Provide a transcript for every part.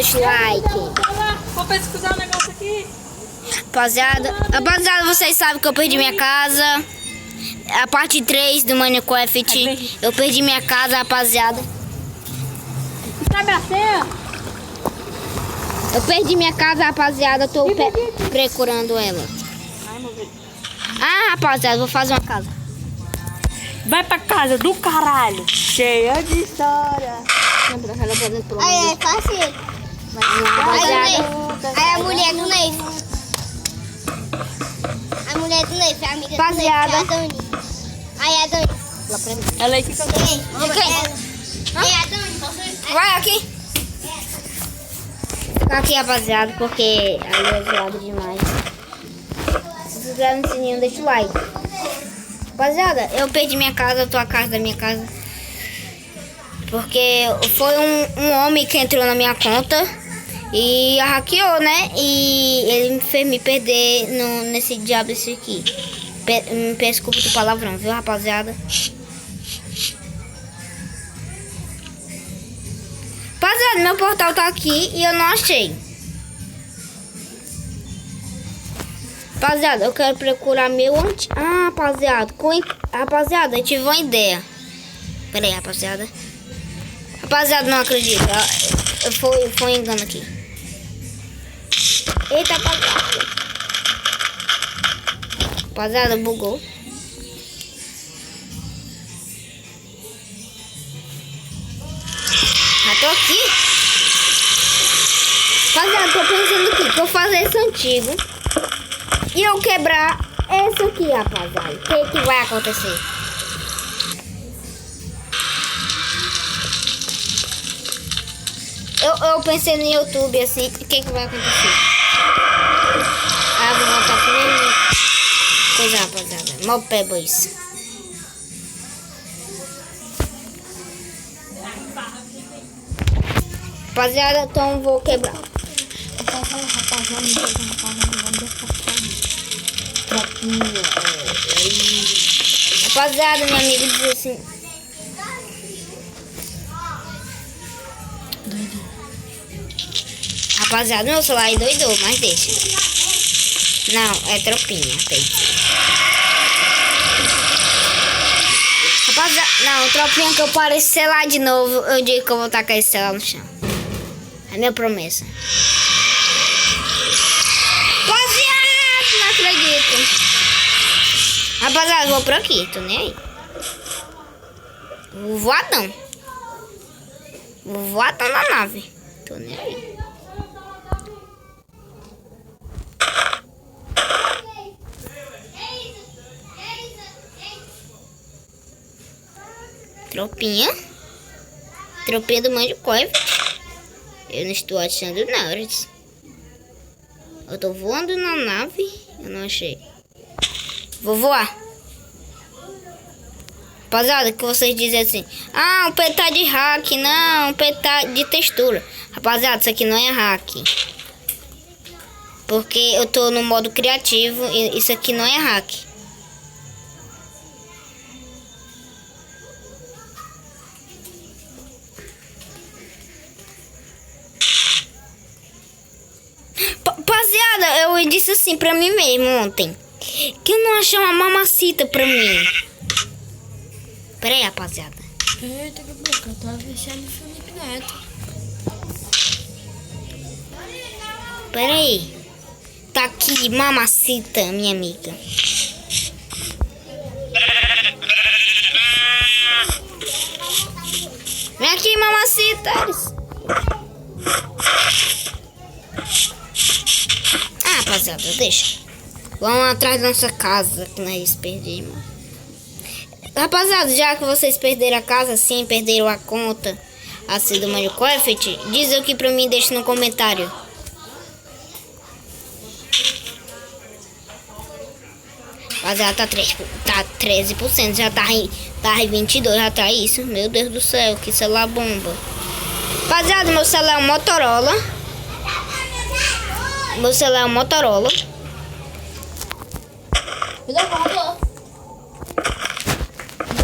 deixa o like. Vou pesquisar um negócio aqui. Rapaziada, vocês sabem que eu perdi minha casa. A parte 3 do Minecraft. Eu perdi minha casa, rapaziada. Sabe a senha? Eu perdi minha casa, rapaziada. Eu tô procurando ela. Ah, rapaziada, vou fazer uma casa. Vai pra casa do caralho. Cheia de história. Aí é fácil. Aí a mulher do Ney. A mulher do Ney, a amiga do Ney, Rapaziada. a Dani. Aí a Dani. Ela aí fica... Ei, a Dani. Vai aqui. Fica aqui, rapaziada, porque ali é zoado demais. Se você quiser no sininho, deixa o like. Rapaziada, eu perdi minha casa, eu tô a casa da minha casa. Porque foi um homem que entrou na minha conta e hackeou, né? E ele me fez me perder nesse diabo esse aqui. Me desculpa do palavrão, viu, rapaziada? Rapaziada, meu portal tá aqui e eu não achei. Rapaziada, eu quero procurar meu antigo. Ah, rapaziada, eu tive uma ideia. Pera aí, rapaziada. Rapaziada, não acredito. Foi um engano aqui. Eita, rapaziada. Rapaziada, bugou. Já tô aqui. Rapaziada, tô pensando aqui. Vou fazer esse antigo. E eu quebrar esse aqui, rapaziada. O que vai acontecer? Eu pensei no YouTube assim, o que vai acontecer? Ah, vou montar aqui mesmo. Coisa, rapaziada. Mal pego isso. Rapaziada, então vou quebrar. Rapaziada, meu amigo diz assim. Rapaziada, meu celular aí doidou, mas deixa. Não, é tropinha. Rapaziada, não, tropinha que eu pareço celular de novo. Eu digo que eu vou tacar esse celular no chão. É minha promessa. Rapaziada, não acredito. Rapaziada, eu vou por aqui, tô nem aí. Vou voadão. Vou voadão na nave. Tô nem aí. Tropinha. Tropinha do Minecraft. Eu não estou achando nada. Eu tô voando na nave. Eu não achei. Vou voar. Rapaziada, que vocês dizem assim. Ah, um pet tá de hack. Não, um pet tá de textura. Rapaziada, isso aqui não é hack. Porque eu tô no modo criativo. E isso aqui não é hack. Rapaziada, eu disse assim pra mim mesmo ontem. Que eu não achei uma mamacita pra mim. Pera aí, rapaziada. Eita, que boca, eu tava vestindo o Felipe Neto. Pera aí. Tá aqui, mamacita, minha amiga. Vem aqui, mamacita. Ah, rapaziada, deixa. Vamos atrás da nossa casa que nós perdemos. Rapaziada, já que vocês perderam a casa assim, perderam a conta assim do Minecraft, diz aqui pra mim, deixa no comentário. Rapaziada, tá 13%, já tá em 22%, já tá isso. Meu Deus do céu, que celular bomba. Rapaziada, meu celular é um Motorola. Meu celular é um Motorola. Me dá uma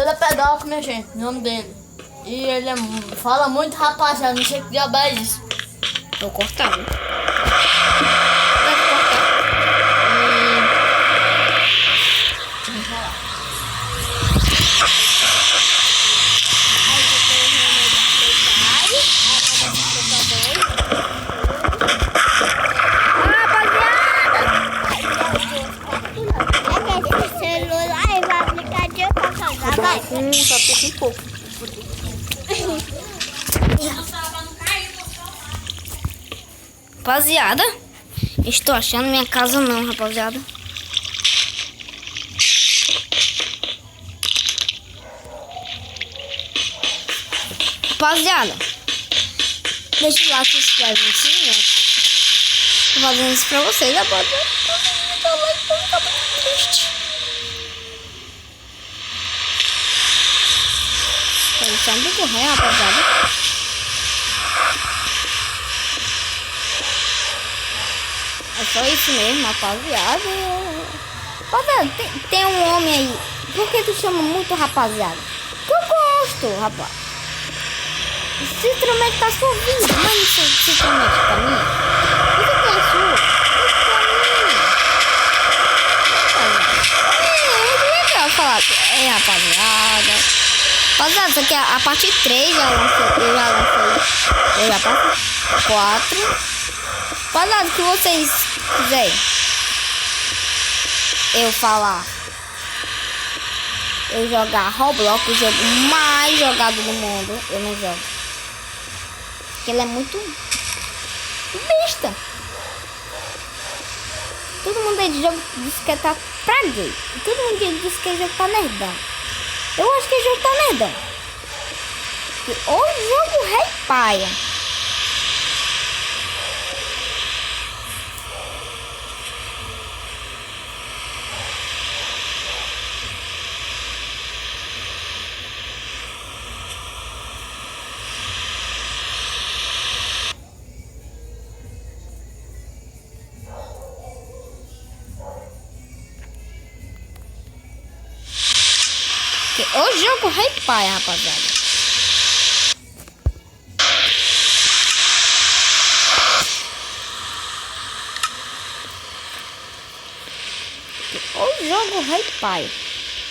ele é pedófilo, minha gente, o nome dele. E ele fala muito, rapaziada, não sei o que diabo é isso. Vou cortar, viu? Vai cortar. Só fica um pouco. Rapaziada, estou achando minha casa não, rapaziada. Rapaziada, deixa o like, se inscreve no sininho. Tô fazendo isso pra vocês, rapaziada. Dá like pra ficar muito triste. Tá deixando de correr, rapaziada. É só isso mesmo, rapaziada. Rapaziada, tem um homem aí. Por que tu chama muito rapaziada? Que eu gosto, rapaz. Se instrumento tá sua vida, mas esse instrumento pra mim. Você tem a sua? É legal falar. É, rapaziada. Rapaziada, isso aqui é a parte 3. Eu já passo 4. Rapaziada, que vocês quiserem eu falar, eu jogar Roblox, o jogo mais jogado do mundo, eu não jogo. Porque ele é muito besta. Todo mundo aí de jogo diz que tá pra gay. Todo mundo diz que o jogo tá nerdão. Eu acho que o jogo tá nerdão. O jogo rei paia. O jogo rei pai, rapaziada. O jogo rei pai.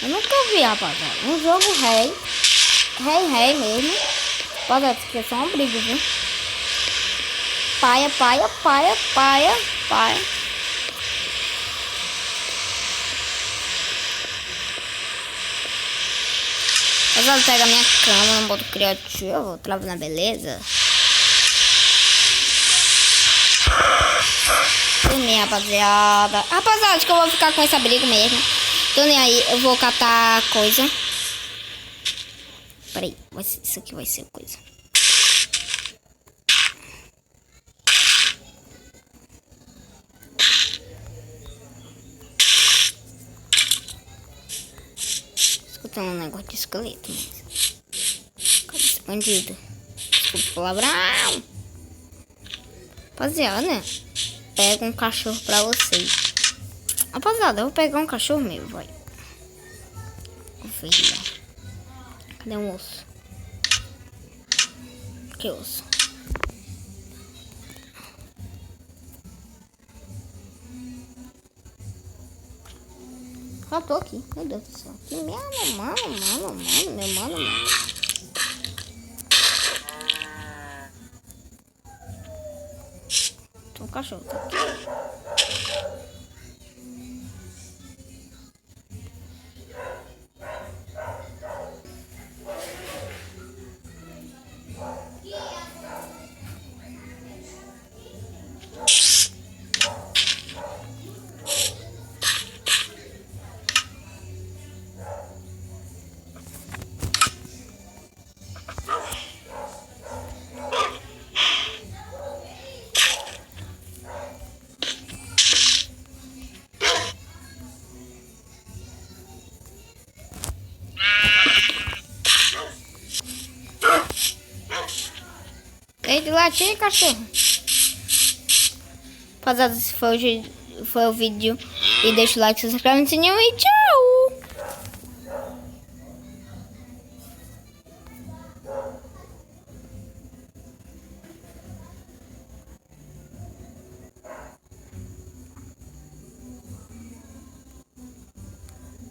Eu nunca vi, rapaziada. Um jogo rei mesmo. Rapaziada, isso aqui é só uma briga, viu? Paia. Rapaziada, pega a minha cama, não boto criativo, vou travar na beleza. Tô nem, rapaziada. Rapaziada, acho que eu vou ficar com essa briga mesmo. Tô nem aí, eu vou catar coisa. Peraí, isso aqui vai ser coisa. Escutando um negócio de esqueleto, mas... Cadê esse bandido? Desculpa o palavrão. Rapaziada, pega um cachorro pra vocês. Rapaziada, eu vou pegar um cachorro meu, vai. Ovelha. Cadê o osso? Que osso? Faltou aqui, meu Deus do céu. Que merda, mano. Tem um cachorro, tá aqui. Ei, de latinha, cachorro. Rapaziada, esse foi o vídeo. E deixa o like, se inscreve no sininho e tchau!